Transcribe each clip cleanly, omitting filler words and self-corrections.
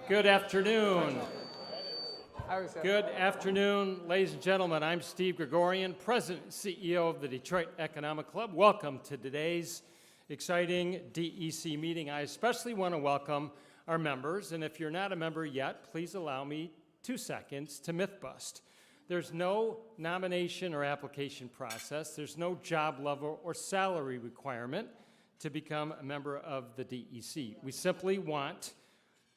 Good afternoon. Good afternoon, ladies and gentlemen. I'm Steve Gregorian, President and CEO of the Detroit Economic Club. Welcome to today's exciting DEC meeting. I especially want to welcome our members, and if you're not a member yet, please allow me 2 seconds to myth bust. There's no nomination or application process. There's no job level or salary requirement to become a member of the DEC. We simply want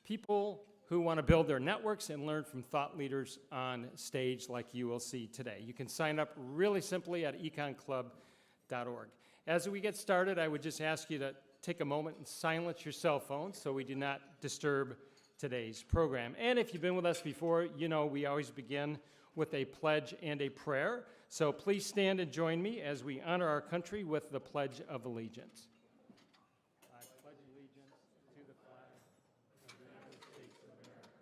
people who want to build their networks and learn from thought leaders on stage like you will see today. You can sign up really simply at econclub.org. As we get started, I would just ask you to take a moment and silence your cell phones so we do not disturb today's program. And if you've been with us before, you know we always begin with a pledge and a prayer. So please stand and join me as we honor our country with the Pledge of Allegiance. I pledge allegiance to the flag of the United States of America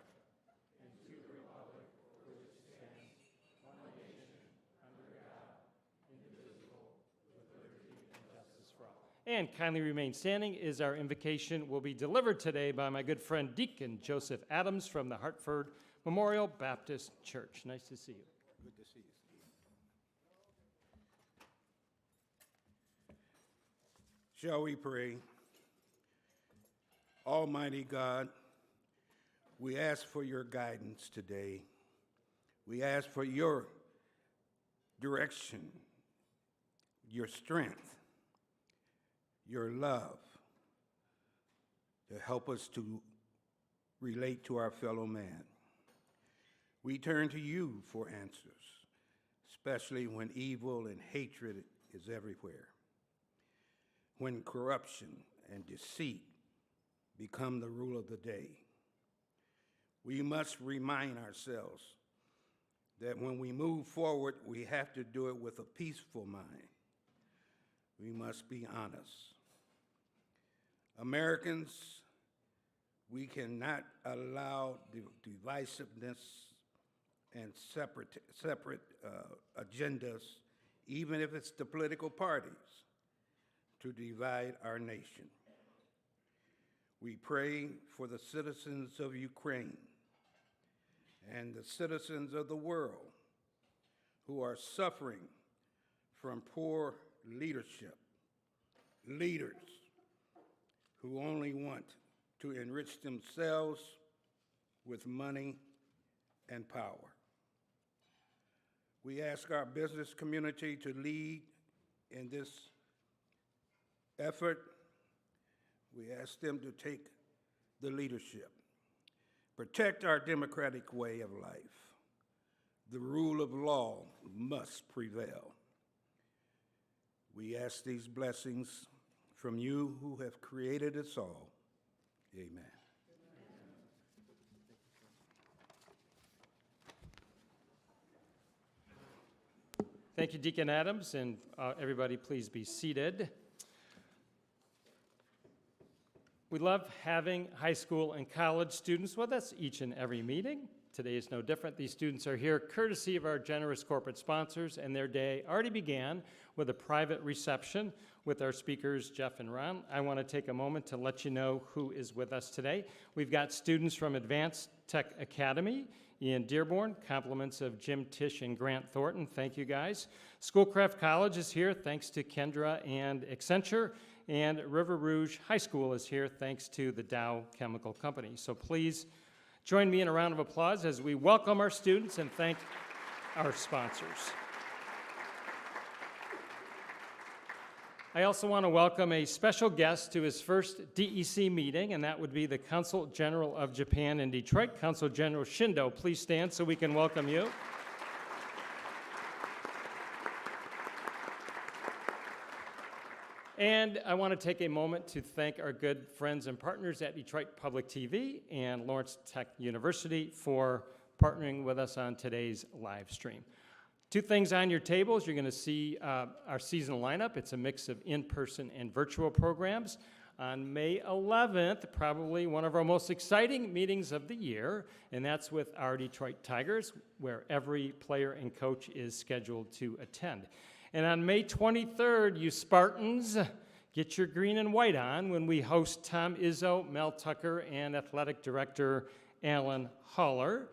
and to the republic for which it stands, one nation, under God, indivisible, with liberty and justice for all. And kindly remain standing as our invocation will be delivered today by my good friend Deacon Joseph Adams from the Hartford Memorial Baptist Church. Nice to see you. Good to see you, Steve. Shall we pray? Almighty God, we ask for your guidance today. We ask for your direction, your strength, your love to help us to relate to our fellow man. We turn to you for answers, especially when evil and hatred is everywhere, when corruption and deceit become the rule of the day. We must remind ourselves that when we move forward, we have to do it with a peaceful mind. We must be honest. Americans, we cannot allow divisiveness and separate agendas, even if it's the political parties, to divide our nation. We pray for the citizens of Ukraine and the citizens of the world who are suffering from poor leadership, leaders who only want to enrich themselves with money and power. We ask our business community to lead in this effort. We ask them to take the leadership. Protect our democratic way of life. The rule of law must prevail. We ask these blessings from you who have created us all. Amen. Thank you, Deacon Adams, and everybody please be seated. We love having high school and college students with us each and every meeting. Today is no different. These students are here courtesy of our generous corporate sponsors, and their day already began with a private reception with our speakers, Jeff and Ron. I want to take a moment to let you know who is with us today. We've got students from Advanced Tech Academy in Dearborn, compliments of Jim Tisch and Grant Thornton. Thank you, guys. Schoolcraft College is here, thanks to Kendra and Accenture. And River Rouge High School is here, thanks to the Dow Chemical Company. So please join me in a round of applause as we welcome our students and thank our sponsors. I also want to welcome a special guest to his first DEC meeting, and that would be the Consul General of Japan in Detroit, Consul General Shindo. Please stand so we can welcome you. And I want to take a moment to thank our good friends and partners at Detroit Public TV and Lawrence Tech University for partnering with us on today's live stream. 2 things on your tables. You're going to see our seasonal lineup. It's a mix of in-person and virtual programs. On May 11th, probably one of our most exciting meetings of the year, and that's with our Detroit Tigers, where every player and coach is scheduled to attend. And on May 23rd, you Spartans, get your green and white on when we host Tom Izzo, Mel Tucker, and Athletic Director Alan Haller,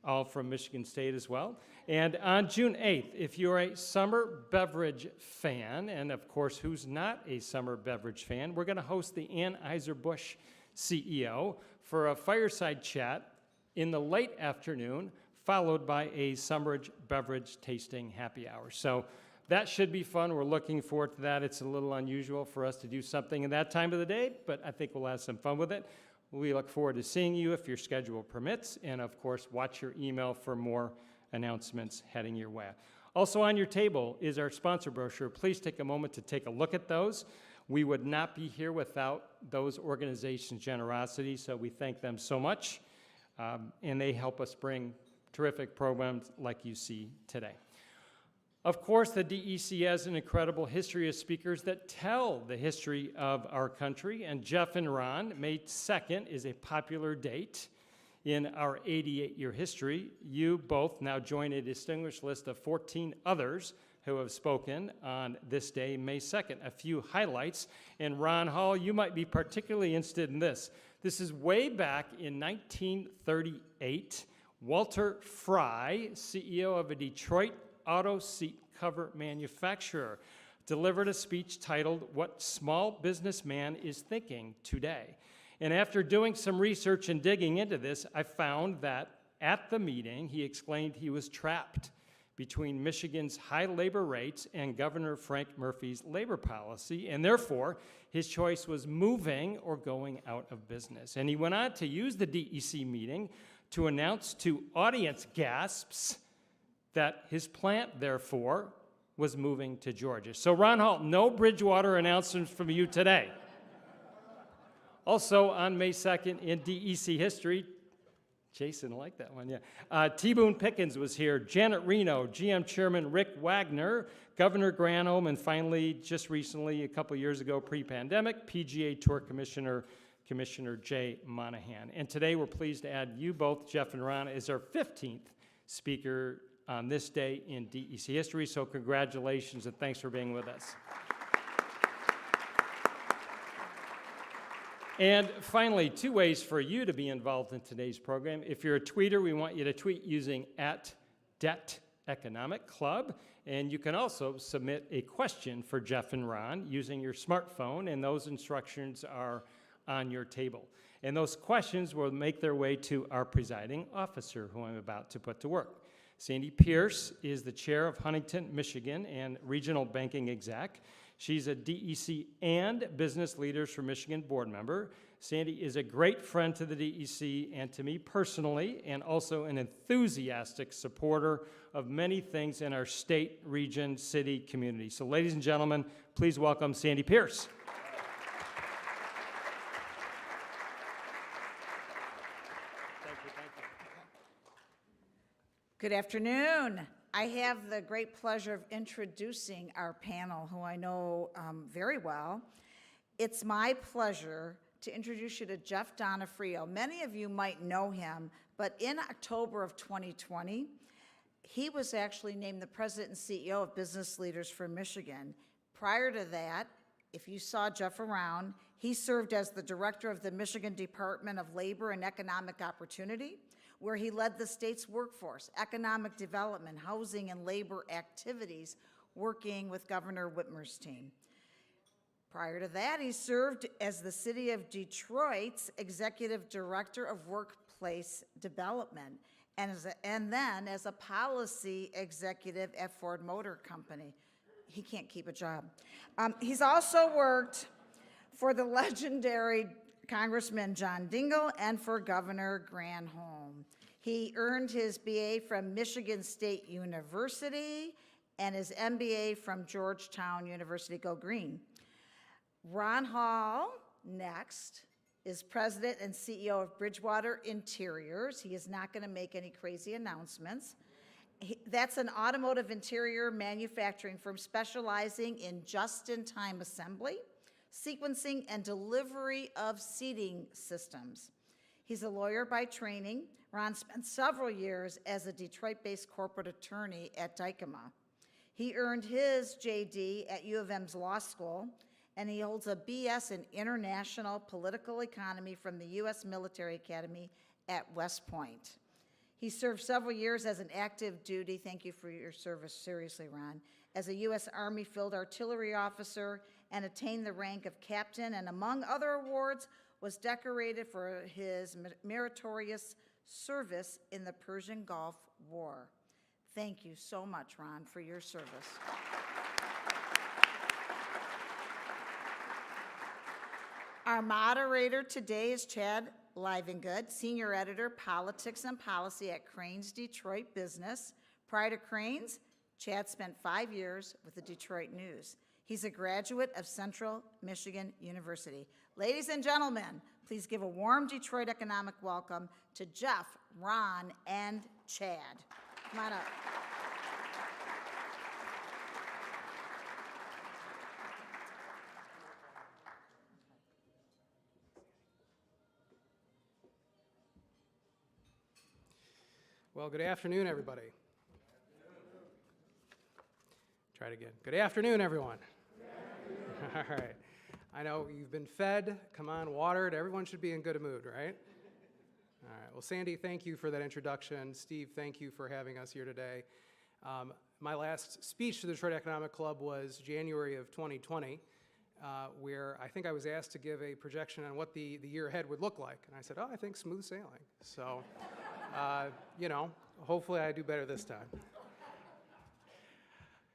all from Michigan State as well. And on June 8th, if you're a summer beverage fan, and of course, who's not a summer beverage fan, we're going to host the Anheuser-Busch CEO for a fireside chat in the late afternoon, followed by a summer beverage tasting happy hour. So that should be fun. We're looking forward to that. It's a little unusual for us to do something in that time of the day, but I think we'll have some fun with it. We look forward to seeing you if your schedule permits, and of course, watch your email for more announcements heading your way. Also on your table is our sponsor brochure. Please take a moment to take a look at those. We would not be here without those organizations' generosity, so we thank them so much, and they help us bring terrific programs like you see today. Of course, the DEC has an incredible history of speakers that tell the history of our country, and Jeff and Ron, May 2nd is a popular date in our 88-year history. You both now join a distinguished list of 14 others who have spoken on this day, May 2nd. A few highlights, and Ron Hall, you might be particularly interested in this. This is way back in 1938. Walter Fry, CEO of a Detroit auto seat cover manufacturer, delivered a speech titled, "What Small Businessman is Thinking Today." And after doing some research and digging into this, I found that at the meeting, he explained he was trapped between Michigan's high labor rates and Governor Frank Murphy's labor policy, and therefore, his choice was moving or going out of business. And he went on to use the DEC meeting to announce to audience gasps that his plant, therefore, was moving to Georgia. So Ron Hall, no Bridgewater announcements from you today. Also on May 2nd in DEC history, Jason liked that one, yeah. T. Boone Pickens was here, Janet Reno, GM Chairman Rick Wagner, Governor Granholm, and finally, just recently, a couple years ago, pre-pandemic, PGA Tour Commissioner Jay Monahan. And today we're pleased to add you both, Jeff and Ron, as our 15th speaker on this day in DEC history, so congratulations and thanks for being with us. And finally, 2 ways for you to be involved in today's program. If you're a tweeter, we want you to tweet using @DebtEconomicClub, and you can also submit a question for Jeff and Ron using your smartphone, and those instructions are on your table. And those questions will make their way to our presiding officer, who I'm about to put to work. Sandy Pierce is the chair of Huntington, Michigan, and regional banking exec. She's a DEC and Business Leaders for Michigan board member. Sandy is a great friend to the DEC and to me personally, and also an enthusiastic supporter of many things in our state, region, city, community. So ladies and gentlemen, please welcome Sandy Pierce. Good afternoon. I have the great pleasure of introducing our panel, who I know very well. It's my pleasure to introduce you to Jeff Donofrio. Many of you might know him, but in October of 2020, he was actually named the president and CEO of Business Leaders for Michigan. Prior to that, if you saw Jeff around, he served as the director of the Michigan Department of Labor and Economic Opportunity, where he led the state's workforce, economic development, housing, and labor activities, working with Governor Whitmer's team. Prior to that, he served as the City of Detroit's Executive Director of Workplace Development, and then as a policy executive at Ford Motor Company. He can't keep a job. He's also worked for the legendary Congressman John Dingell and for Governor Granholm. He earned his BA from Michigan State University and his MBA from Georgetown University. Go Green. Ron Hall, next, is president and CEO of Bridgewater Interiors. He is not going to make any crazy announcements. That's an automotive interior manufacturing firm specializing in just-in-time assembly, sequencing, and delivery of seating systems. He's a lawyer by training. Ron spent several years as a Detroit-based corporate attorney at Dykema. He earned his JD at U of M's law school, and he holds a BS in international political economy from the U.S. Military Academy at West Point. He served several years as an active duty, thank you for your service, seriously, Ron, as a U.S. Army Field Artillery officer and attained the rank of captain, and among other awards, was decorated for his meritorious service in the Persian Gulf War. Thank you so much, Ron, for your service. Our moderator today is Chad Livengood, Senior Editor, Politics and Policy at Crain's Detroit Business. Prior to Crain's, Chad spent 5 years with the Detroit News. He's a graduate of Central Michigan University. Ladies and gentlemen, please give a warm Detroit economic welcome to Jeff, Ron, and Chad. Come on up. Well, good afternoon, everybody. Try it again. Good afternoon, everyone. All right. I know you've been fed, come on, watered. Everyone should be in good mood, right? All right. Well, Sandy, thank you for that introduction. Steve, thank you for having us here today. My last speech to the Detroit Economic Club was January of 2020, where I think I was asked to give a projection on what the year ahead would look like. And I said, oh, I think smooth sailing. So, you know, hopefully I do better this time.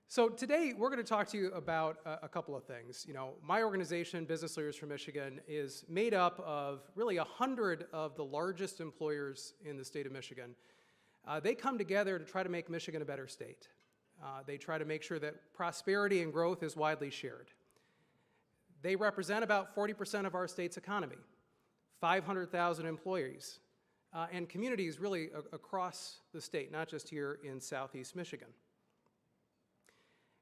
So today we're going to talk to you about a couple of things. You know, my organization, Business Leaders for Michigan, is made up of really 100 of the largest employers in the state of Michigan. They come together to try to make Michigan a better state. They try to make sure that prosperity and growth is widely shared. They represent about 40% of our state's economy, 500,000 employees, and communities really across the state, not just here in Southeast Michigan.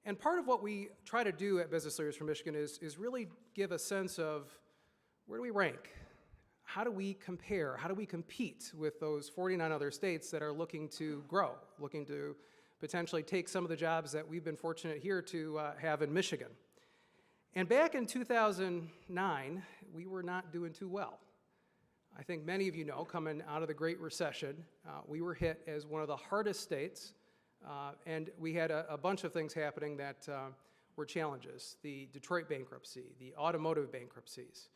And part of what we try to do at Business Leaders for Michigan is really give a sense of where do we rank? How do we compare? How do we compete with those 49 other states that are looking to grow, looking to potentially take some of the jobs that we've been fortunate here to have in Michigan? And back in 2009, we were not doing too well. I think many of you know, coming out of the Great Recession, we were hit as one of the hardest states, and we had a bunch of things happening that were challenges. The Detroit bankruptcy, the automotive bankruptcies.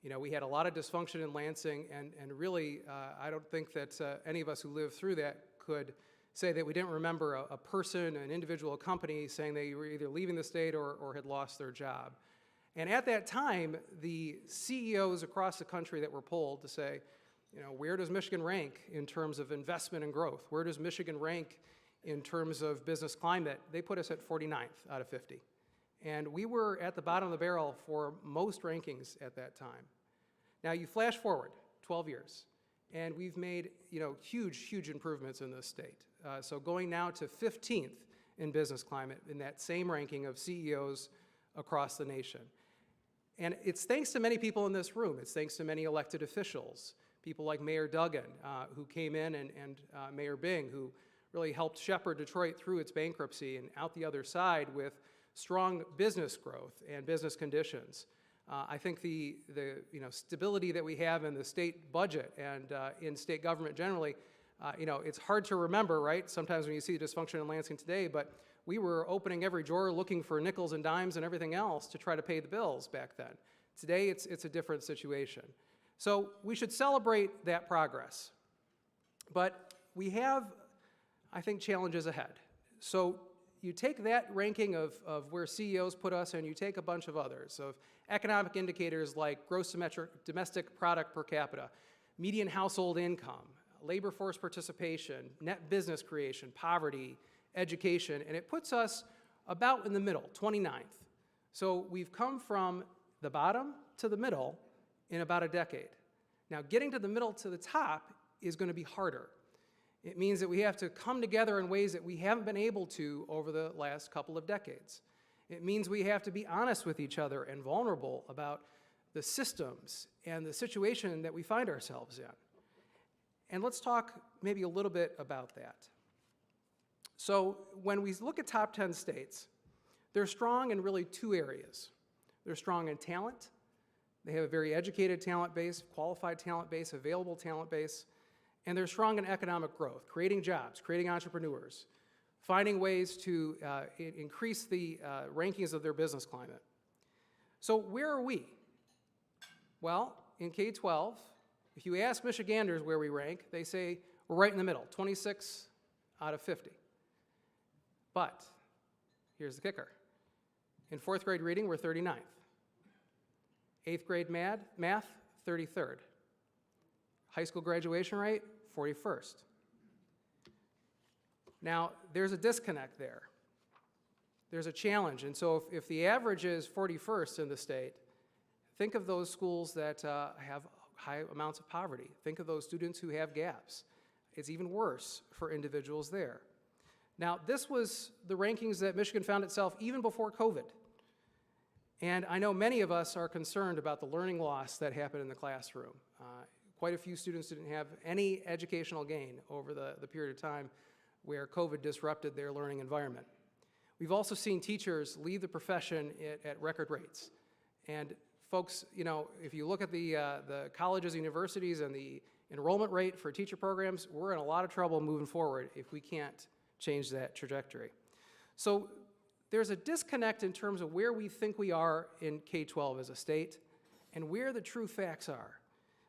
You know, we had a lot of dysfunction in Lansing, and really, I don't think that any of us who lived through that could say that we didn't remember a person, an individual company saying they were either leaving the state or had lost their job. And at that time, the CEOs across the country that were polled to say, you know, where does Michigan rank in terms of investment and growth? Where does Michigan rank in terms of business climate? They put us at 49th out of 50. And we were at the bottom of the barrel for most rankings at that time. Now you flash forward 12 years, and we've made, you know, huge improvements in this state. So going now to 15th in business climate in that same ranking of CEOs across the nation. And it's thanks to many people in this room. It's thanks to many elected officials, people like Mayor Duggan, who came in, and Mayor Bing, who really helped shepherd Detroit through its bankruptcy and out the other side with strong business growth and business conditions. I think the you know, stability that we have in the state budget and in state government generally, you know, it's hard to remember, right? Sometimes when you see the dysfunction in Lansing today, but we were opening every drawer looking for nickels and dimes and everything else to try to pay the bills back then. Today, it's a different situation. So we should celebrate that progress. But we have, I think, challenges ahead. So you take that ranking of where CEOs put us, and you take a bunch of others, of economic indicators like gross domestic product per capita, median household income, labor force participation, net business creation, poverty, education, and it puts us about in the middle, 29th. So we've come from the bottom to the middle in about a decade. Now, getting to the middle to the top is going to be harder. It means that we have to come together in ways that we haven't been able to over the last couple of decades. It means we have to be honest with each other and vulnerable about the systems and the situation that we find ourselves in. And let's talk maybe a little bit about that. So when we look at top 10 states, they're strong in really two areas. They're strong in talent. They have a very educated talent base, qualified talent base, available talent base. And they're strong in economic growth, creating jobs, creating entrepreneurs, finding ways to increase the rankings of their business climate. So where are we? Well, in K-12, if you ask Michiganders where we rank, they say we're right in the middle, 26 out of 50. But here's the kicker. In 4th grade reading, we're 39th. 8th grade math, 33rd. High school graduation rate, 41st. Now, there's a disconnect there. There's a challenge, and so if the average is 41st in the state, think of those schools that have high amounts of poverty. Think of those students who have gaps. It's even worse for individuals there. Now, this was the rankings that Michigan found itself even before COVID. And I know many of us are concerned about the learning loss that happened in the classroom. Quite a few students didn't have any educational gain over the period of time where COVID disrupted their learning environment. We've also seen teachers leave the profession at record rates. And folks, you know, if you look at the colleges, universities, and the enrollment rate for teacher programs, we're in a lot of trouble moving forward if we can't change that trajectory. So there's a disconnect in terms of where we think we are in K-12 as a state and where the true facts are,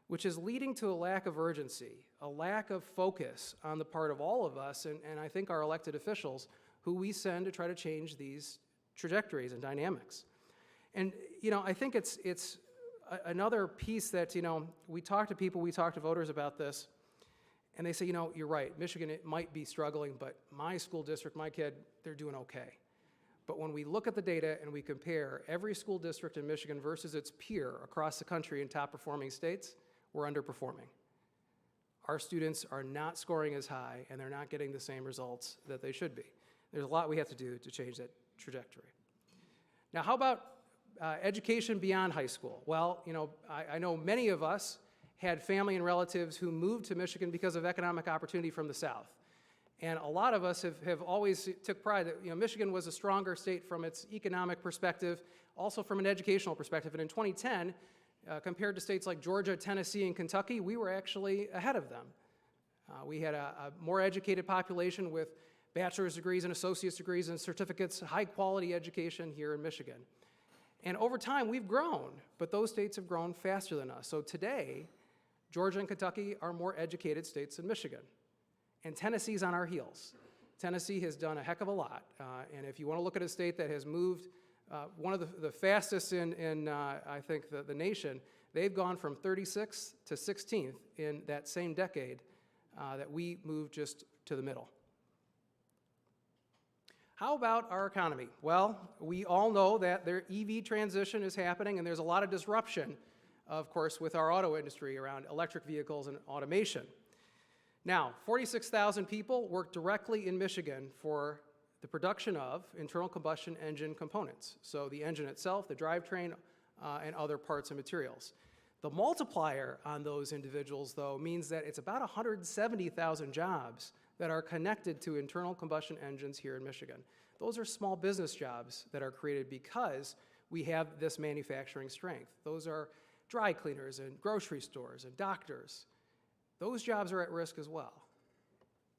which is leading to a lack of urgency, a lack of focus on the part of all of us, and I think our elected officials, who we send to try to change these trajectories and dynamics. And, you know, I think it's another piece that, you know, we talk to people, we talk to voters about this, and they say, you know, you're right, Michigan, it might be struggling, but my school district, my kid, they're doing okay. But when we look at the data and we compare every school district in Michigan versus its peer across the country in top performing states, we're underperforming. Our students are not scoring as high and they're not getting the same results that they should be. There's a lot we have to do to change that trajectory. Now, how about education beyond high school? Well, you know, I know many of us had family and relatives who moved to Michigan because of economic opportunity from the South. And a lot of us have always took pride that, you know, Michigan was a stronger state from its economic perspective, also from an educational perspective. And in 2010, compared to states like Georgia, Tennessee, and Kentucky, we were actually ahead of them. We had a more educated population with bachelor's degrees and associate's degrees and certificates, high quality education here in Michigan. And over time, we've grown, but those states have grown faster than us. So today, Georgia and Kentucky are more educated states than Michigan. And Tennessee's on our heels. Tennessee has done a heck of a lot. And if you want to look at a state that has moved, one of the fastest in I think, the nation, they've gone from 36th to 16th in that same decade that we moved just to the middle. How about our economy? Well, we all know that their EV transition is happening, and there's a lot of disruption, of course, with our auto industry around electric vehicles and automation. Now, 46,000 people work directly in Michigan for the production of internal combustion engine components. So the engine itself, the drivetrain, and other parts and materials. The multiplier on those individuals, though, means that it's about 170,000 jobs that are connected to internal combustion engines here in Michigan. Those are small business jobs that are created because we have this manufacturing strength. Those are dry cleaners and grocery stores and doctors. Those jobs are at risk as well.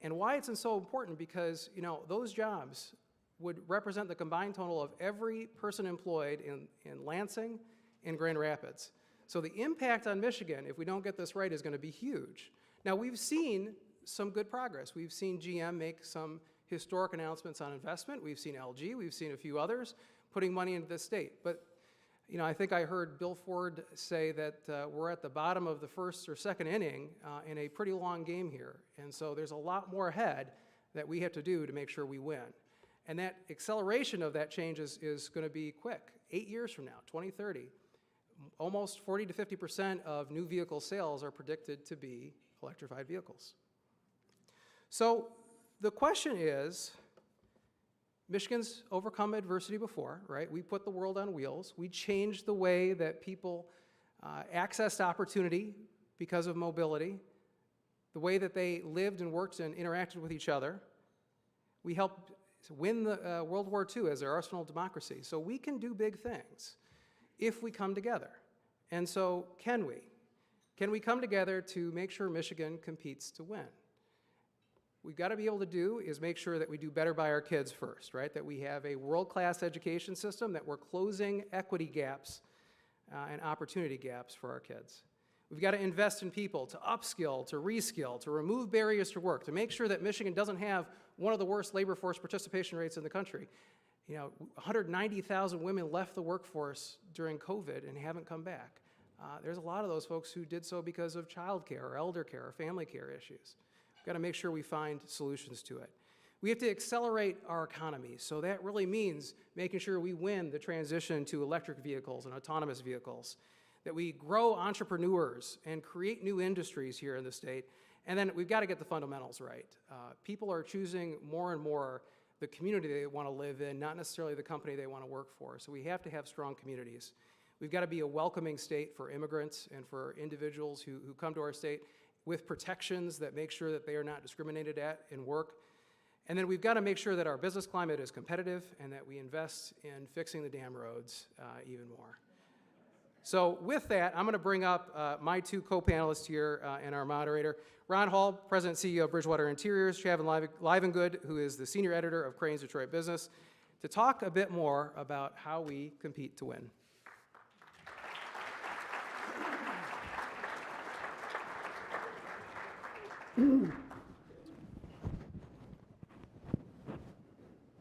And why it's so important, because, you know, those jobs would represent the combined total of every person employed in Lansing and Grand Rapids. So the impact on Michigan, if we don't get this right, is going to be huge. Now, we've seen some good progress. We've seen GM make some historic announcements on investment. We've seen LG, we've seen a few others putting money into the state. But, you know, I think I heard Bill Ford say that we're at the bottom of the first or second inning in a pretty long game here. And so there's a lot more ahead that we have to do to make sure we win. And that acceleration of that change is going to be quick. 8 years from now, 2030, almost 40 to 50% of new vehicle sales are predicted to be electrified vehicles. So the question is, Michigan's overcome adversity before, right? We put the world on wheels. We changed the way that people accessed opportunity because of mobility, the way that they lived and worked and interacted with each other. We helped win the World War II as our arsenal of democracy. So we can do big things if we come together. And so can we? can we come together to make sure Michigan competes to win? We've got to be able to do is make sure that we do better by our kids first, right? That we have a world-class education system, that we're closing equity gaps and opportunity gaps for our kids. We've got to invest in people to upskill, to reskill, to remove barriers to work, to make sure that Michigan doesn't have one of the worst labor force participation rates in the country. 190,000 women left the workforce during COVID and haven't come back. There's a lot of those folks who did so because of child care or elder care or family care issues. We've got to make sure we find solutions to it. We have to accelerate our economy, so that really means making sure we win the transition to electric vehicles and autonomous vehicles, that we grow entrepreneurs and create new industries here in the state, and then we've got to get the fundamentals right. People are choosing more and more the community they want to live in, not necessarily the company they want to work for, so we have to have strong communities. We've got to be a welcoming state for immigrants and for individuals who come to our state with protections that make sure that they are not discriminated at in work. And then we've got to make sure that our business climate is competitive and that we invest in fixing the damn roads even more. So with that, I'm going to bring up my two co-panelists here and our moderator, Ron Hall, President and CEO of Bridgewater Interiors, Chavin Livengood, who is the Senior Editor of Crane's Detroit Business, to talk a bit more about how we compete to win.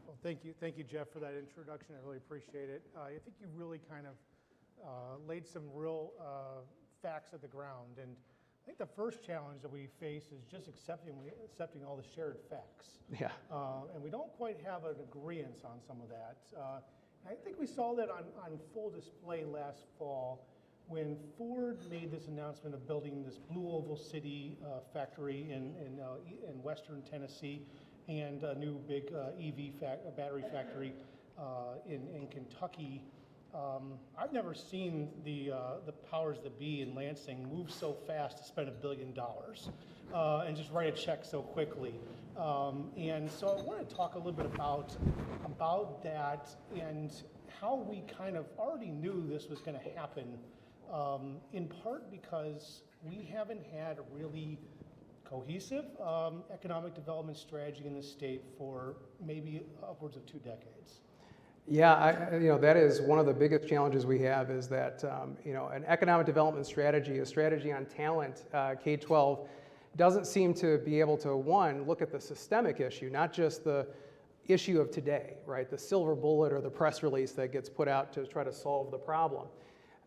Well, thank you, Jeff, for that introduction. I really appreciate it. I think you really kind of laid some real facts at the ground, and I think the first challenge that we face is just accepting all the shared facts. Yeah. And we don't quite have an agreement on some of that. I think we saw that on full display last fall when Ford made this announcement of building this Blue Oval City factory in western Tennessee and a new big battery factory in Kentucky. I've never seen the powers that be in Lansing move so fast to spend $1 billion and just write a check so quickly. And so I want to talk a little bit about that and how we kind of already knew this was going to happen, in part because we haven't had a really cohesive economic development strategy in the state for maybe upwards of 2 decades. Yeah, that is one of the biggest challenges we have is that, an economic development strategy, a strategy on talent, K-12, doesn't seem to be able to, one, look at the systemic issue, not just the issue of today, right? The silver bullet or the press release that gets put out to try to solve the problem.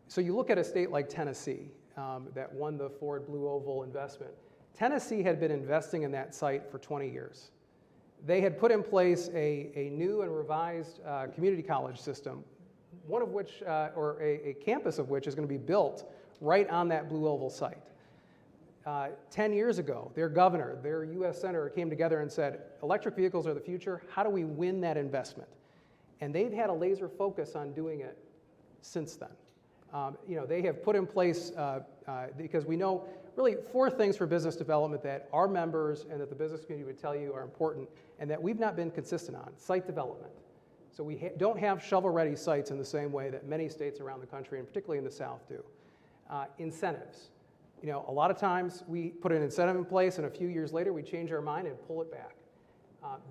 So you look at a state like Tennessee that won the Ford Blue Oval investment. Tennessee had been investing in that site for 20 years. They had put in place a new and revised community college system, one of which, or a campus of which is going to be built right on that Blue Oval site. 10 years ago, their governor, their U.S. senator came together and said, electric vehicles are the future. How do we win that investment? And they've had a laser focus on doing it since then. They have put in place, because we know really 4 things for business development that our members and that the business community would tell you are important and that we've not been consistent on. Site development. So we don't have shovel-ready sites in the same way that many states around the country, and particularly in the South, do. Incentives. A lot of times we put an incentive in place and a few years later we change our mind and pull it back.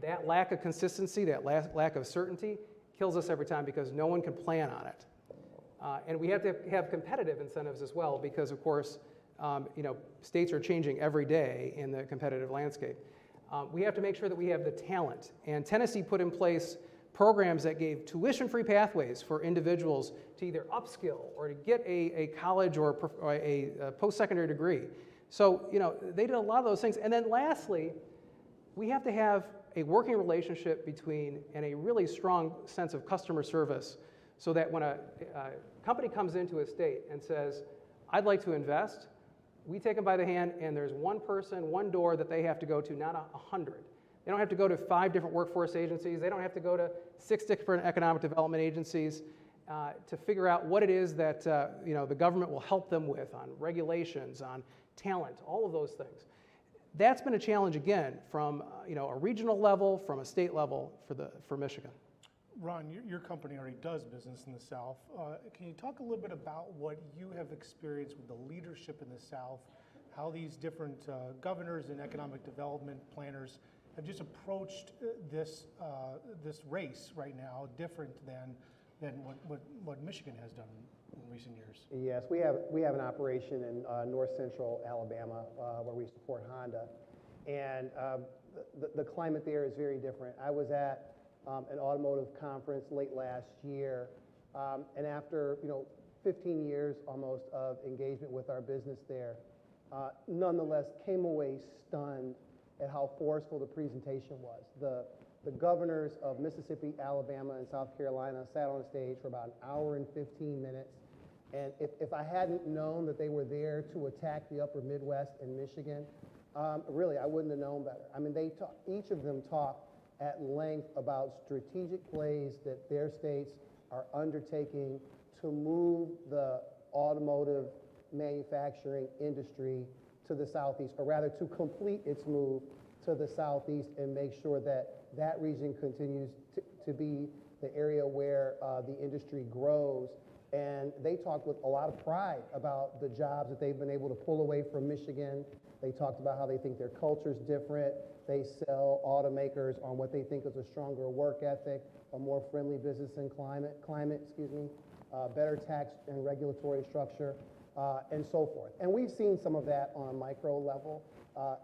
That lack of consistency, that lack of certainty kills us every time because no one can plan on it. And we have to have competitive incentives as well because, of course, states are changing every day in the competitive landscape. We have to make sure that we have the talent. And Tennessee put in place programs that gave tuition-free pathways for individuals to either upskill or to get a college or a post-secondary degree. So, they did a lot of those things. And then lastly, we have to have a working relationship between and a really strong sense of customer service so that when a company comes into a state and says, I'd like to invest, we take them by the hand and there's one person, one door that they have to go to, not 100. They don't have to go to 5 different workforce agencies. They don't have to go to 6 different economic development agencies to figure out what it is that the government will help them with on regulations, on talent, all of those things. That's been a challenge again from a regional level, from a state level for Michigan. Ron, your company already does business in the South. Can you talk a little bit about what you have experienced with the leadership in the South, how these different governors and economic development planners have just approached this race right now different than what Michigan has done in recent years? Yes, we have an operation in north central Alabama where we support Honda, and the climate there is very different. I was at an automotive conference late last year, and after 15 years almost of engagement with our business there, nonetheless came away stunned at how forceful the presentation was. The governors of Mississippi, Alabama, and South Carolina sat on stage for about an hour and 15 minutes. And if I hadn't known that they were there to attack the upper Midwest and Michigan, really, I wouldn't have known better. I mean, each of them talked at length about strategic plays that their states are undertaking to move the automotive manufacturing industry to the Southeast, or rather to complete its move to the Southeast and make sure that that region continues to be the area where the industry grows. And they talked with a lot of pride about the jobs that they've been able to pull away from Michigan. They talked about how they think their culture's different. They sell automakers on what they think is a stronger work ethic, a more friendly business and climate, better tax and regulatory structure, and so forth. And we've seen some of that on a micro level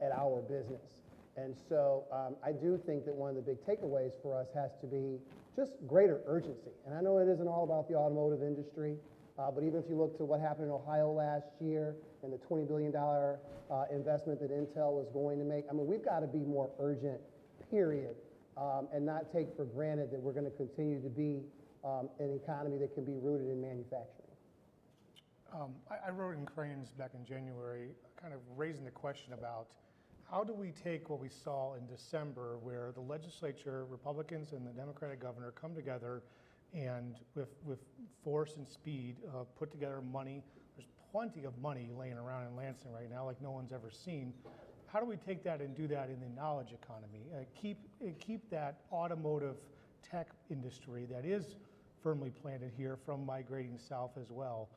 at our business. And so I do think that one of the big takeaways for us has to be just greater urgency. And I know it isn't all about the automotive industry, but even if you look to what happened in Ohio last year and the $20 billion investment that Intel is going to make, I mean, we've got to be more urgent, period, and not take for granted that we're going to continue to be an economy that can be rooted in manufacturing. I wrote in Cranes back in January, kind of raising the question about how do we take what we saw in December, where the legislature, Republicans and the Democratic governor come together and with force and speed put together money. There's plenty of money laying around in Lansing right now like no one's ever seen. How do we take that and do that in the knowledge economy? Keep that automotive tech industry that is firmly planted here from migrating south as well.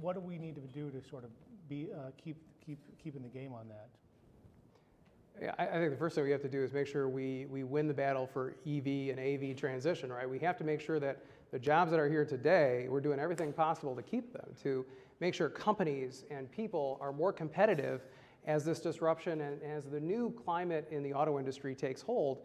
What do we need to do to sort of be keep in the game on that? Yeah, I think the first thing we have to do is make sure we win the battle for EV and AV transition, right? We have to make sure that the jobs that are here today, we're doing everything possible to keep them, to make sure companies and people are more competitive as this disruption and as the new climate in the auto industry takes hold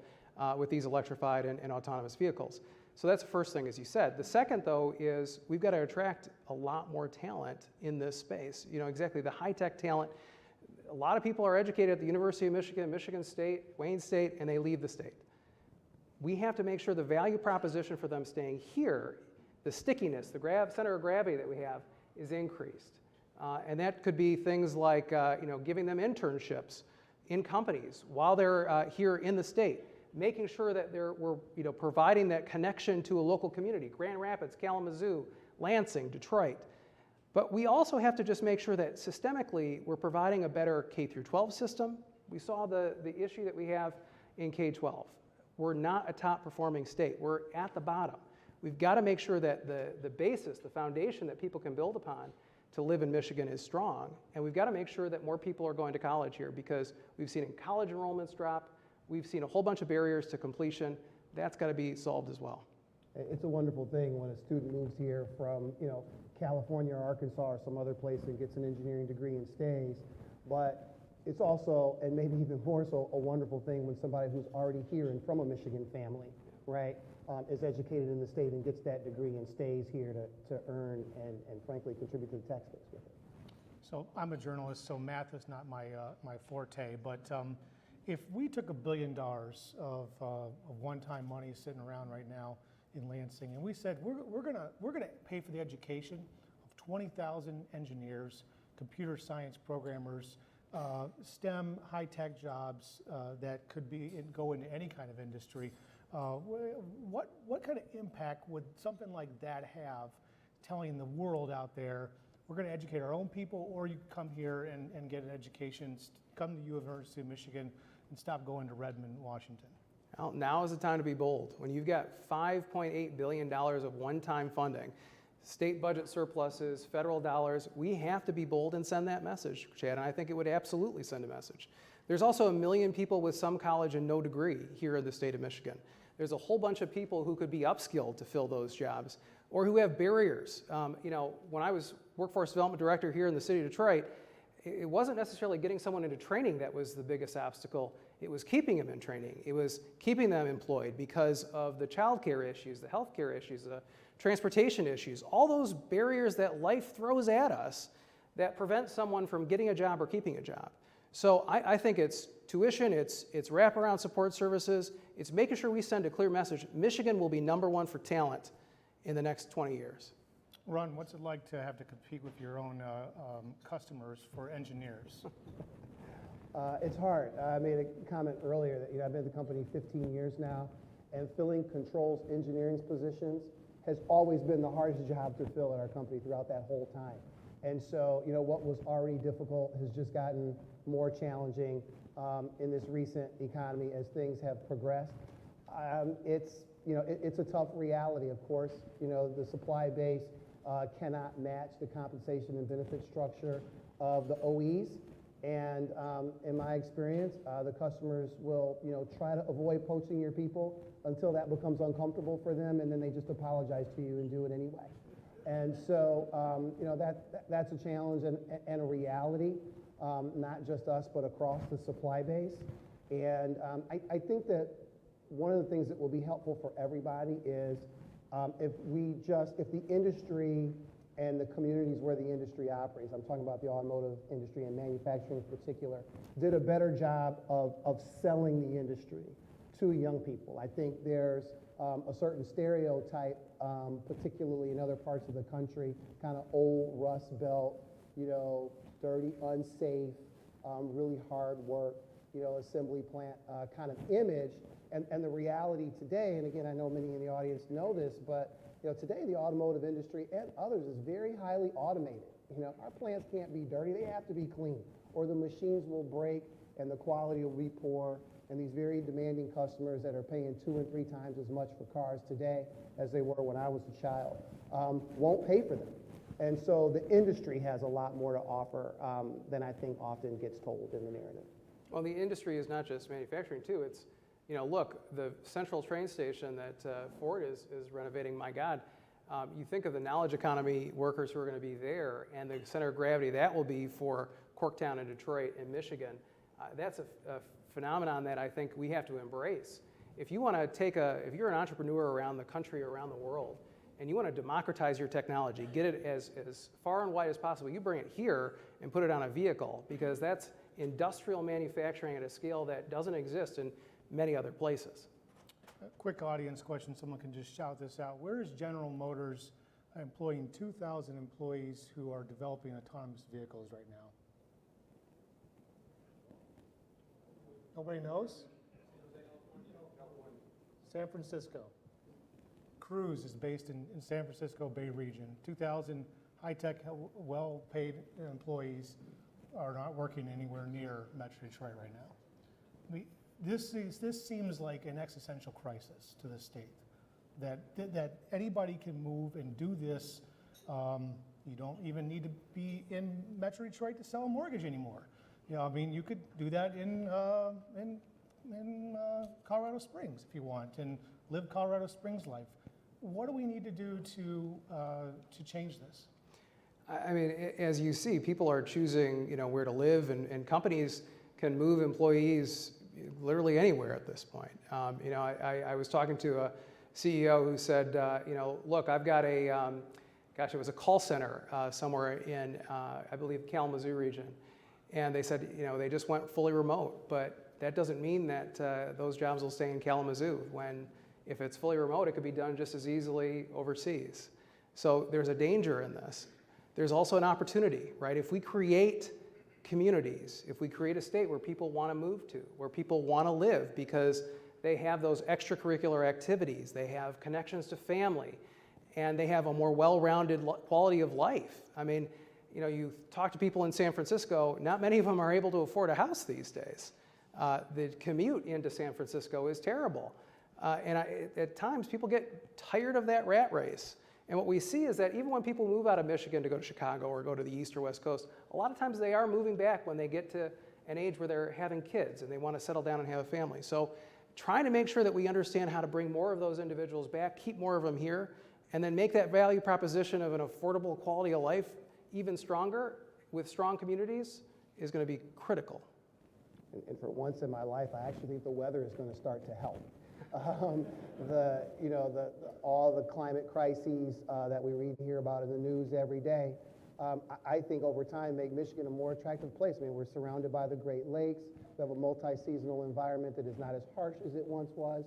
with these electrified and autonomous vehicles. So that's the first thing, as you said. The second, though, is we've got to attract a lot more talent in this space. Exactly, the high-tech talent. A lot of people are educated at the University of Michigan, Michigan State, Wayne State, and they leave the state. We have to make sure the value proposition for them staying here, the stickiness, the center of gravity that we have, is increased. And that could be things like giving them internships in companies while they're here in the state, making sure that we're providing that connection to a local community, Grand Rapids, Kalamazoo, Lansing, Detroit. But we also have to just make sure that systemically we're providing a better K-12 system. We saw the issue that we have in K-12. We're not a top performing state. We're at the bottom. We've got to make sure that the basis, the foundation that people can build upon to live in Michigan is strong. And we've got to make sure that more people are going to college here, because we've seen college enrollments drop. We've seen a whole bunch of barriers to completion. That's got to be solved as well. It's a wonderful thing when a student moves here from, California or Arkansas or some other place and gets an engineering degree and stays. But it's also, and maybe even more so, a wonderful thing when somebody who's already here and from a Michigan family, right, is educated in the state and gets that degree and stays here to earn and frankly contribute to the tax base with it. So I'm a journalist, so math is not my forte, but if we took $1 billion of one-time money sitting around right now in Lansing, and we said we're gonna pay for the education of 20,000 engineers, computer science programmers, STEM high-tech jobs that could go into any kind of industry. What kind of impact would something like that have, telling the world out there, we're going to educate our own people, or you come here and get an education, come to the University of Michigan, and stop going to Redmond, Washington? Well, now is the time to be bold. When you've got $5.8 billion of one-time funding, state budget surpluses, federal dollars, we have to be bold and send that message, Chad, and I think it would absolutely send a message. There's also 1 million people with some college and no degree here in the state of Michigan. There's a whole bunch of people who could be upskilled to fill those jobs or who have barriers. When I was workforce development director here in the city of Detroit, it wasn't necessarily getting someone into training that was the biggest obstacle. It was keeping them in training. It was keeping them employed because of the childcare issues, the healthcare issues, the transportation issues, all those barriers that life throws at us that prevent someone from getting a job or keeping a job. So I think it's tuition, it's wraparound support services, it's making sure we send a clear message. Michigan will be #1 for talent in the next 20 years. Ron, what's it like to have to compete with your own customers for engineers? It's hard. I made a comment earlier that I've been at the company 15 years now, and filling controls engineering positions has always been the hardest job to fill at our company throughout that whole time. And so, what was already difficult has just gotten more challenging in this recent economy as things have progressed. It's a tough reality, of course. The supply base cannot match the compensation and benefit structure of the OEs. And in my experience, the customers will, try to avoid poaching your people until that becomes uncomfortable for them, and then they just apologize to you and do it anyway. And so, that's a challenge and a reality, not just us, but across the supply base. And I think that one of the things that will be helpful for everybody is if the industry and the communities where the industry operates, I'm talking about the automotive industry and manufacturing in particular, did a better job of selling the industry to young people. I think there's a certain stereotype, particularly in other parts of the country, kind of old Rust Belt, dirty, unsafe, really hard work, assembly plant kind of image. And the reality today, and again, I know many in the audience know this, but today the automotive industry and others is very highly automated. Our plants can't be dirty, they have to be clean, or the machines will break and the quality will be poor, and these very demanding customers that are paying 2 and 3 times as much for cars today as they were when I was a child won't pay for them. And so the industry has a lot more to offer than I think often gets told in the narrative. Well, the industry is not just manufacturing too, it's look, the central train station that Ford is renovating, my God, you think of the knowledge economy workers who are going to be there and the center of gravity that will be for Corktown and Detroit and Michigan. That's a phenomenon that I think we have to embrace. If you want to if you're an entrepreneur around the country, around the world, and you want to democratize your technology, get it as far and wide as possible, you bring it here and put it on a vehicle, because that's industrial manufacturing at a scale that doesn't exist in many other places. A quick audience question, someone can just shout this out. Where is General Motors employing 2,000 employees who are developing autonomous vehicles right now? Nobody knows? San Francisco. Cruise is based in San Francisco Bay Region. 2,000 high-tech, well-paid employees are not working anywhere near Metro Detroit right now. This seems like an existential crisis to the state, that anybody can move and do this. You don't even need to be in Metro Detroit to sell a mortgage anymore. You could do that in Colorado Springs if you want, and live Colorado Springs life. What do we need to do to change this? I mean, as you see, people are choosing, where to live, and companies can move employees literally anywhere at this point. I was talking to a CEO who said, look, I've got it was a call center somewhere in, I believe, Kalamazoo region. And they said, they just went fully remote, but that doesn't mean that those jobs will stay in Kalamazoo. If it's fully remote, it could be done just as easily overseas. So there's a danger in this. There's also an opportunity, right? If we create communities, if we create a state where people want to move to, where people want to live because they have those extracurricular activities, they have connections to family, and they have a more well-rounded quality of life. I mean, you talk to people in San Francisco, not many of them are able to afford a house these days. The commute into San Francisco is terrible. At times, people get tired of that rat race. And what we see is that even when people move out of Michigan to go to Chicago or go to the East or West Coast, a lot of times they are moving back when they get to an age where they're having kids and they want to settle down and have a family. So trying to make sure that we understand how to bring more of those individuals back, keep more of them here, and then make that value proposition of an affordable quality of life even stronger with strong communities is going to be critical. And for once in my life, I actually think the weather is going to start to help. All the climate crises that we read and hear about in the news every day, I think over time make Michigan a more attractive place. I mean, we're surrounded by the Great Lakes. We have a multi-seasonal environment that is not as harsh as it once was.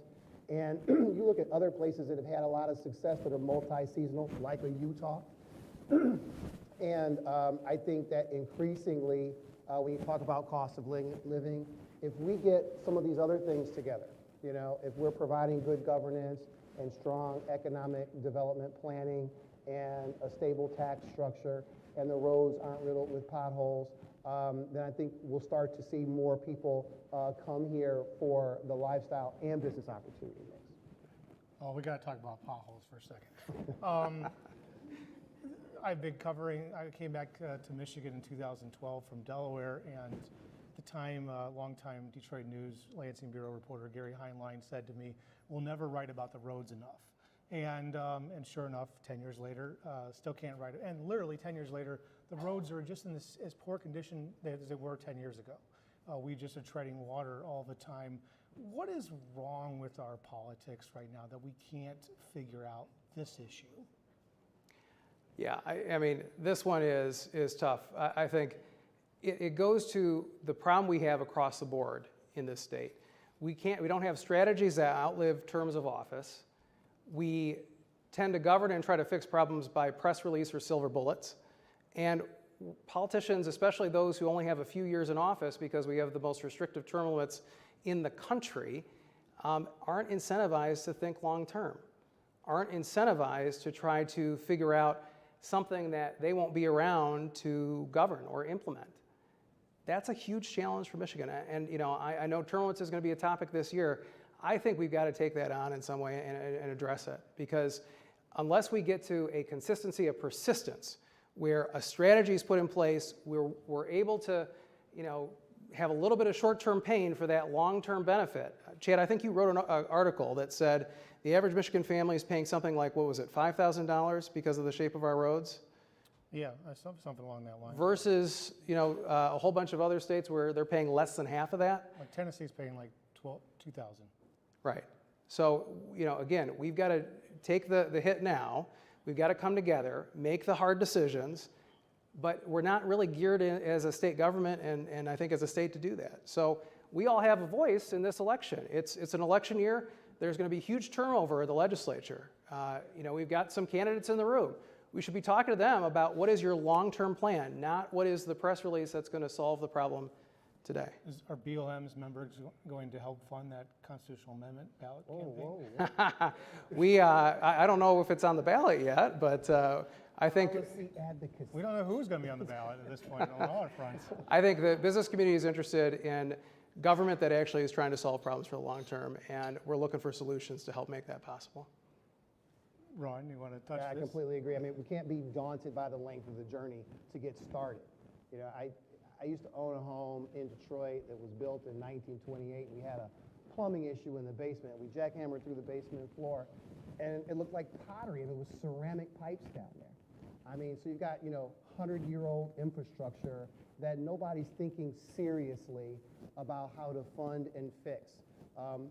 And you look at other places that have had a lot of success that are multi-seasonal, likely Utah. And I think that increasingly, when you talk about cost of living, if we get some of these other things together, if we're providing good governance and strong economic development planning and a stable tax structure and the roads aren't riddled with potholes, then I think we'll start to see more people come here for the lifestyle and business opportunity mix. Oh, we got to talk about potholes for a second. I came back to Michigan in 2012 from Delaware, and at the time, longtime Detroit News Lansing Bureau reporter Gary Heinlein said to me, "We'll never write about the roads enough." And sure enough, 10 years later, still can't write it. And literally 10 years later, the roads are just in as poor condition as they were 10 years ago. We just are treading water all the time. What is wrong with our politics right now that we can't figure out this issue? Yeah, I mean, this one is tough. I think it goes to the problem we have across the board in this state. We don't have strategies that outlive terms of office. We tend to govern and try to fix problems by press release or silver bullets. And politicians, especially those who only have a few years in office because we have the most restrictive term limits in the country, aren't incentivized to think long term, aren't incentivized to try to figure out something that they won't be around to govern or implement. That's a huge challenge for Michigan. And I know term limits is going to be a topic this year. I think we've got to take that on in some way and address it, because unless we get to a consistency of persistence where a strategy is put in place, we're able to have a little bit of short-term pain for that long-term benefit. Chad, I think you wrote an article that said the average Michigan family is paying something like, what was it, $5,000 because of the shape of our roads? Yeah, something along that line. Versus, a whole bunch of other states where they're paying less than half of that. Like Tennessee's paying like $2,000. Right. So, again, we've got to take the hit now. We've got to come together, make the hard decisions, but we're not really geared as a state government and I think as a state to do that. So we all have a voice in this election. It's an election year. There's going to be huge turnover at the legislature. We've got some candidates in the room. We should be talking to them about what is your long-term plan, not what is the press release that's going to solve the problem today. Are BLM's members going to help fund that constitutional amendment ballot campaign? I don't know if it's on the ballot yet, but I think we don't know who's going to be on the ballot at this point on all fronts. I think the business community is interested in government that actually is trying to solve problems for the long term, and we're looking for solutions to help make that possible. Ron, you want to touch I this? completely agree. I mean, we can't be daunted by the length of the journey to get started. I used to own a home in Detroit that was built in 1928. We had a plumbing issue in the basement. We jackhammered through the basement floor, and it looked like pottery, and it was ceramic pipes down there. I mean, so you've got, 100-year-old infrastructure that nobody's thinking seriously about how to fund and fix.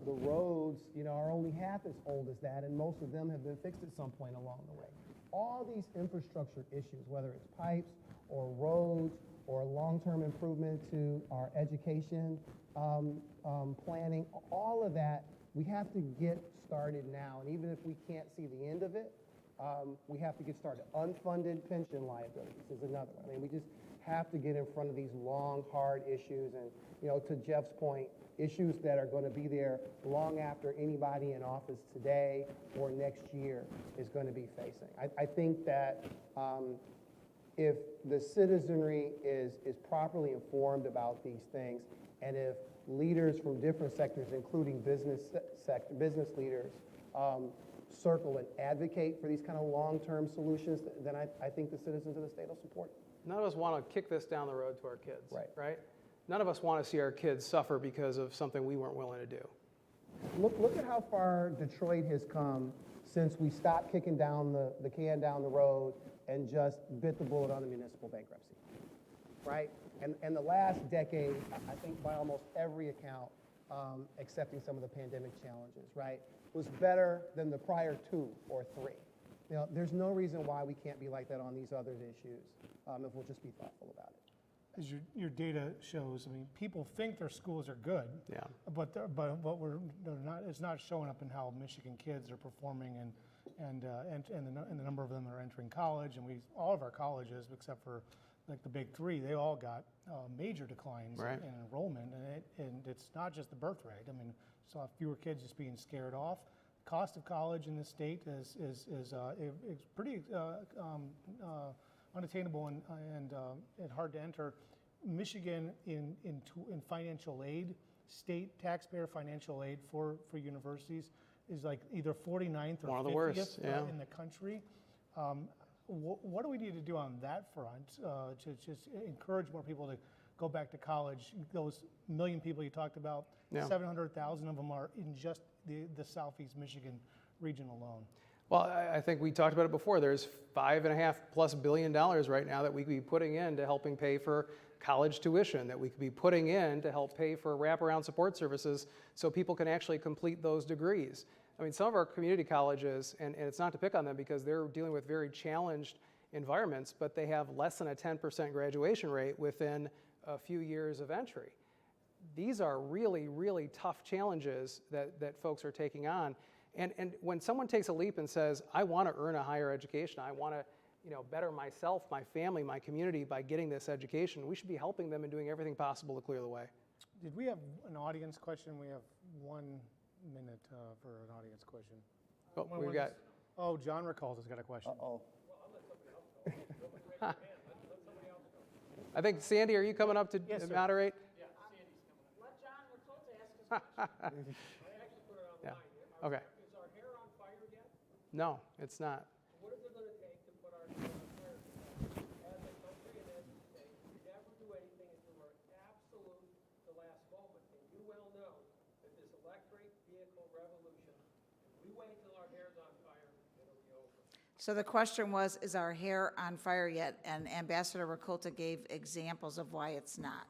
The roads, are only half as old as that, and most of them have been fixed at some point along the way. All these infrastructure issues, whether it's pipes or roads or long-term improvement to our education planning, all of that, we have to get started now. And even if we can't see the end of it, we have to get started. Unfunded pension liabilities is another one. I mean, we just have to get in front of these long, hard issues. And, to Jeff's point, issues that are going to be there long after anybody in office today or next year is going to be facing. I think that if the citizenry is properly informed about these things, and if leaders from different sectors, including business leaders, circle and advocate for these kind of long-term solutions, then I think the citizens of the state will support it. None of us want to kick this down the road to our kids, Right. None of us want to see our kids suffer because of something we weren't willing to do. Look at how far Detroit has come since we stopped kicking down the can down the road and just bit the bullet on the municipal bankruptcy, right? And the last decade, I think by almost every account, accepting some of the pandemic challenges, right, was better than the prior 2 or 3. You know, there's no reason why we can't be like that on these other issues if we'll just be thoughtful about it. As your data shows, I mean, people think their schools are good. Yeah. But they're not. It's not showing up in how Michigan kids are performing, and the number of them that are entering college. And all of our colleges, except for like the big 3, they all got major declines in enrollment, and it's not just the birth rate. I mean, saw fewer kids just being scared off. Cost of college in the state is pretty unattainable and hard to enter. Michigan in financial aid, state taxpayer financial aid for universities is like either 49th or 50th in the country. What do we need to do on that front to just encourage more people to go back to college? Those million people you talked about, 700,000 of them are in just the Southeast Michigan region alone. Well, I think we talked about it before. There's $5.5+ billion right now that we could be putting into helping pay for college tuition, that we could be putting in to help pay for wraparound support services so people can actually complete those degrees. I mean, some of our community colleges, and it's not to pick on them because they're dealing with very challenged environments, but they have less than a 10% graduation rate within a few years of entry. These are really, really tough challenges that folks are taking on. And when someone takes a leap and says, I want to earn a higher education, I want to better myself, my family, my community by getting this education, we should be helping them and doing everything possible to clear the way. Did we have an audience question? We have 1 minute for an audience question. Oh, we've got... Oh, John Rickles has got a question. Uh-oh. I think, Sandy, are you coming up to moderate? Let John Rickles ask his question. Yeah. Okay. Is our hair on fire yet? No, it's not. What is it going to take to put our hair on fire? As a country and as a state, we never do anything until we're absolute the last moment. And you well know that this electric vehicle revolution, if we wait till our hair's on fire, it'll be over. So the question was, is our hair on fire yet? And Ambassador Ricolta gave examples of why it's not.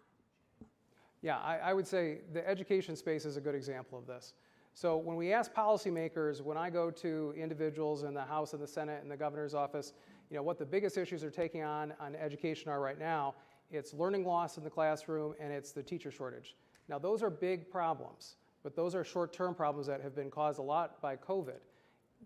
Yeah, I would say the education space is a good example of this. So when we ask policymakers, when I go to individuals in the House and the Senate and the governor's office, what the biggest issues are taking on education are right now, it's learning loss in the classroom and it's the teacher shortage. Now those are big problems, but those are short-term problems that have been caused a lot by COVID.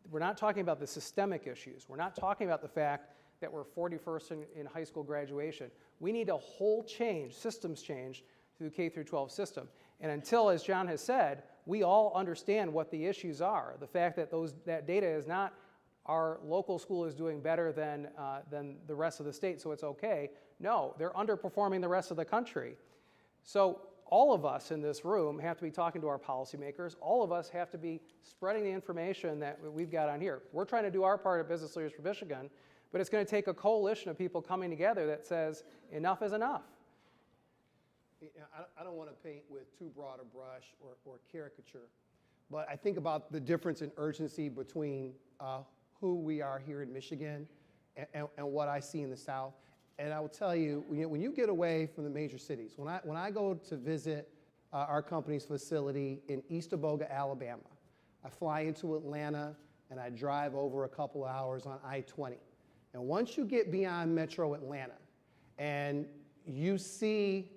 We're not talking about the systemic issues. We're not talking about the fact that we're 41st in high school graduation. We need a whole change, systems change, through the K through 12 system. And until, as John has said, we all understand what the issues are. The fact that that data is not our local school is doing better than the rest of the state, so it's okay. No, they're underperforming the rest of the country. So all of us in this room have to be talking to our policymakers. All of us have to be spreading the information that we've got on here. We're trying to do our part at Business Leaders for Michigan, but it's going to take a coalition of people coming together that says enough is enough. I don't want to paint with too broad a brush or caricature, but I think about the difference in urgency between who we are here in Michigan and what I see in the South. And I will tell you, when you get away from the major cities, when I go to visit our company's facility in Eastoboga, Alabama, I fly into Atlanta and I drive over a couple hours on I-20. And once you get beyond Metro Atlanta and you see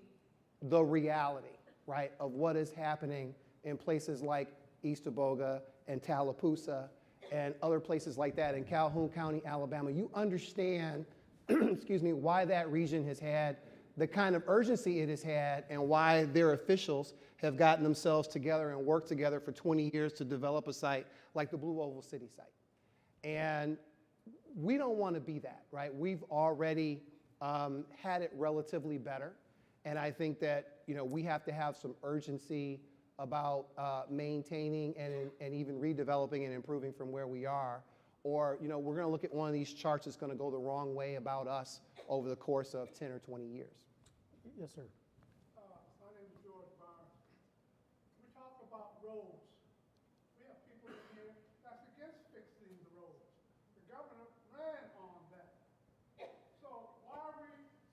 the reality, right, of what is happening in places like Eastoboga and Tallapoosa and other places like that in Calhoun County, Alabama, you understand, excuse me, why that region has had the kind of urgency it has had and why their officials have gotten themselves together and worked together for 20 years to develop a site like the Blue Oval City site. And we don't want to be that, right? We've already had it relatively better. And I think that, we have to have some urgency about maintaining and even redeveloping and improving from where we are. Or, we're going to look at one of these charts that's going to go the wrong way about us over the course of 10 or 20 years. Yes, sir. My name is George Barnes. We talk about roads. We have people in here that's against fixing the roads. The governor ran on that. So why are we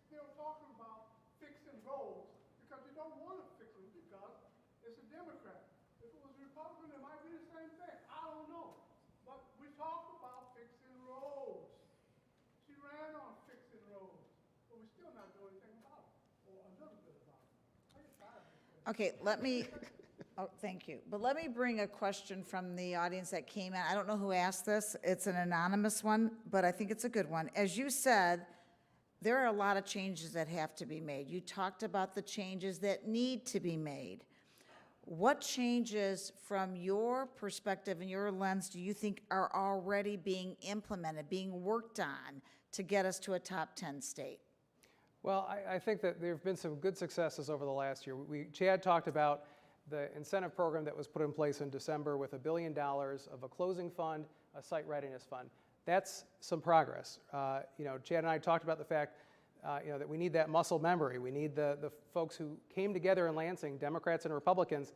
still talking about fixing roads? Because we don't want to fix them because it's a Democrat. If it was a Republican, it might be the same thing. I don't know. But we talk about fixing roads. She ran on fixing roads, but we're still not doing anything about it, or a little bit about it. I get tired of this. Okay, let me, oh, thank you. But let me bring a question from the audience that came in. I don't know who asked this. It's an anonymous one, but I think it's a good one. As you said, there are a lot of changes that have to be made. You talked about the changes that need to be made. What changes from your perspective and your lens do you think are already being implemented, being worked on to get us to a top 10 state? Well, I think that there have been some good successes over the last year. Chad talked about the incentive program that was put in place in December with $1 billion of a closing fund, a site readiness fund. That's some progress. Chad and I talked about the fact that we need that muscle memory. We need the folks who came together in Lansing, Democrats and Republicans,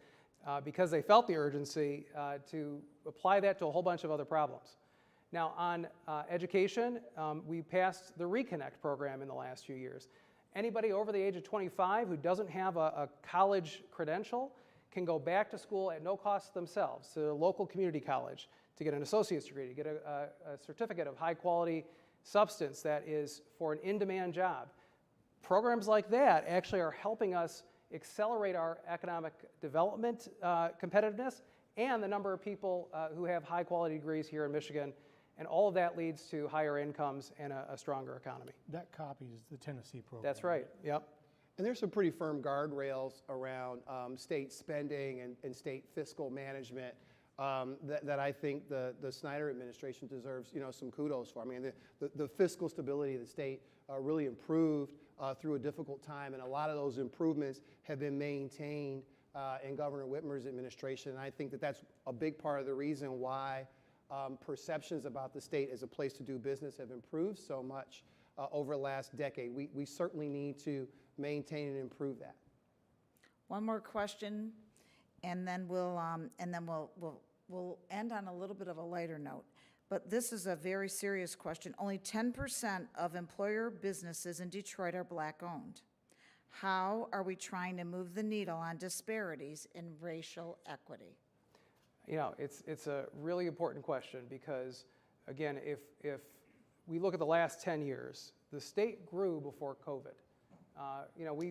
because they felt the urgency to apply that to a whole bunch of other problems. Now, on education, we passed the Reconnect program in the last few years. Anybody over the age of 25 who doesn't have a college credential can go back to school at no cost themselves to a local community college to get an associate's degree, to get a certificate of high quality substance that is for an in-demand job. Programs like that actually are helping us accelerate our economic development competitiveness and the number of people who have high quality degrees here in Michigan. And all of that leads to higher incomes and a stronger economy. That copies the Tennessee program. That's right, yep. And there's some pretty firm guardrails around state spending and state fiscal management that I think the Snyder administration deserves, some kudos for. I mean, the fiscal stability of the state really improved through a difficult time, and a lot of those improvements have been maintained in Governor Whitmer's administration. And I think that that's a big part of the reason why perceptions about the state as a place to do business have improved so much over the last decade. We certainly need to maintain and improve that. One more question, and then we'll end on a little bit of a lighter note. But this is a very serious question. Only 10% of employer businesses in Detroit are Black-owned. How are we trying to move the needle on disparities in racial equity? It's a really important question because, again, if we look at the last 10 years, the state grew before COVID.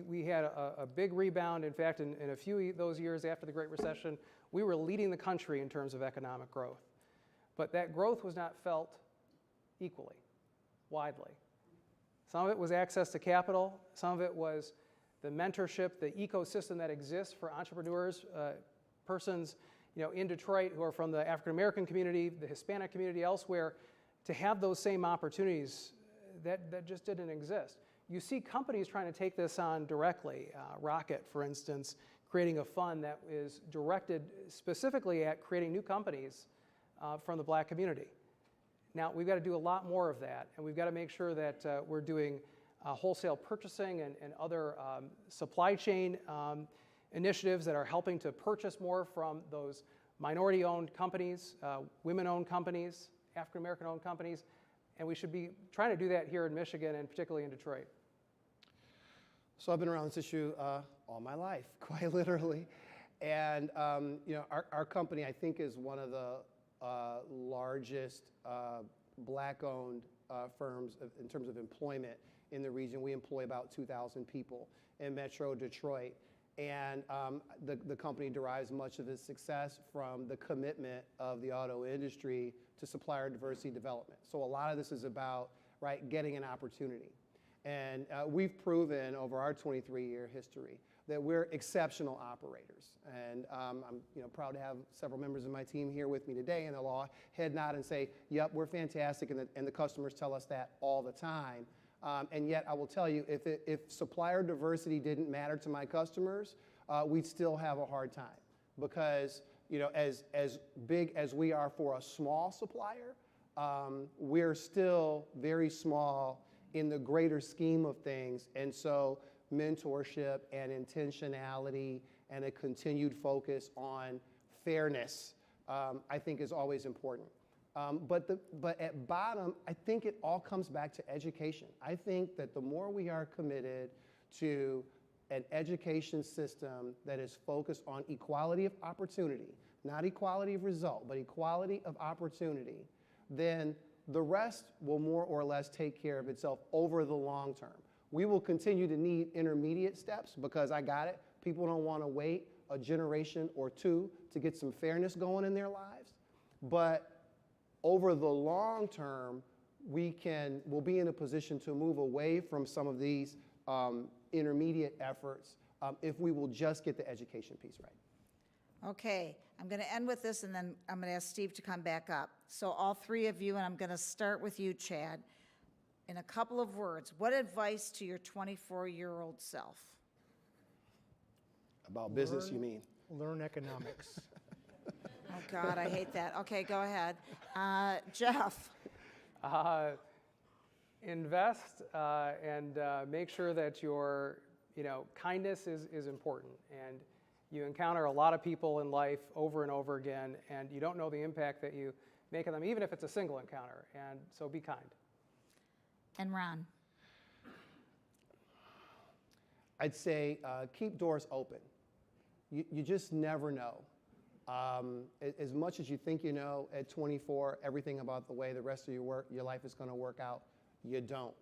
We had a big rebound. In fact, in a few of those years after the Great Recession, we were leading the country in terms of economic growth. But that growth was not felt equally, widely. Some of it was access to capital. Some of it was the mentorship, the ecosystem that exists for entrepreneurs, persons in Detroit who are from the African American community, the Hispanic community, elsewhere, to have those same opportunities that just didn't exist. You see companies trying to take this on directly. Rocket, for instance, creating a fund that is directed specifically at creating new companies from the Black community. Now, we've got to do a lot more of that, and we've got to make sure that we're doing wholesale purchasing and other supply chain initiatives that are helping to purchase more from those minority-owned companies, women-owned companies, African-American-owned companies, and we should be trying to do that here in Michigan and particularly in Detroit. So I've been around this issue all my life, quite literally. And our company, I think, is one of the largest Black-owned firms in terms of employment in the region. We employ about 2,000 people in Metro Detroit. And the company derives much of its success from the commitment of the auto industry to supplier diversity development. So a lot of this is about getting an opportunity. And we've proven over our 23-year history that we're exceptional operators. And I'm proud to have several members of my team here with me today, and they'll all head nod and say, yep, we're fantastic, and the customers tell us that all the time. And yet, I will tell you, if supplier diversity didn't matter to my customers, we'd still have a hard time. Because, as big as we are for a small supplier, we're still very small in the greater scheme of things. And so mentorship and intentionality and a continued focus on fairness, I think is always important. But at bottom, I think it all comes back to education. I think that the more we are committed to an education system that is focused on equality of opportunity, not equality of result, but equality of opportunity, then the rest will more or less take care of itself over the long term. We will continue to need intermediate steps because I got it. People don't want to wait a generation or two to get some fairness going in their lives. But over the long term, we'll be in a position to move away from some of these intermediate efforts if we will just get the education piece right. Okay, I'm going to end with this, and then I'm going to ask Steve to come back up. So all three of you, and I'm going to start with you, Chad, in a couple of words, what advice to your 24-year-old self? About business, you mean? Learn economics. Oh, God, I hate that. Okay, go ahead. Jeff? Invest and make sure that your, kindness is important. And you encounter a lot of people in life over and over again, and you don't know the impact that you make on them, even if it's a single encounter. And so be kind. And Ron? I'd say keep doors open. You just never know. As much as you think you know at 24 everything about the way the rest of your life is going to work out, you don't.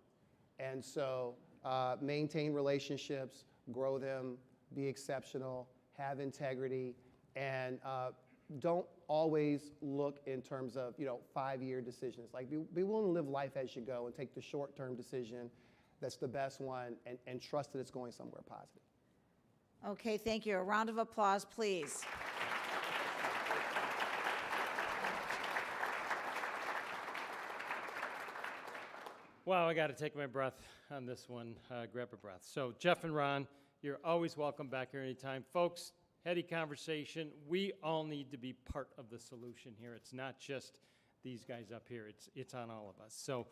And so maintain relationships, grow them, be exceptional, have integrity, and don't always look in terms of 5-year decisions. Like be willing to live life as you go and take the short-term decision that's the best one and trust that it's going somewhere positive. Okay, thank you. A round of applause, please. Wow, I got to take my breath on this one, grab a breath. So Jeff and Ron, you're always welcome back here anytime. Folks, heady conversation. We all need to be part of the solution here. It's not just these guys up here. It's on all of us. So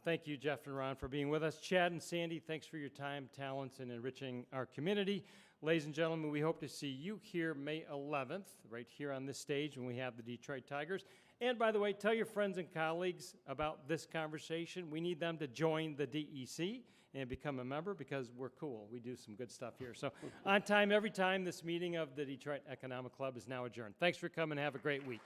thank you, Jeff and Ron, for being with us. Chad and Sandy, thanks for your time, talents, and enriching our community. Ladies and gentlemen, we hope to see you here May 11th, right here on this stage when we have the Detroit Tigers. And by the way, tell your friends and colleagues about this conversation. We need them to join the DEC and become a member because we're cool. We do some good stuff here. So on time, every time, this meeting of the Detroit Economic Club is now adjourned. Thanks for coming. Have a great week.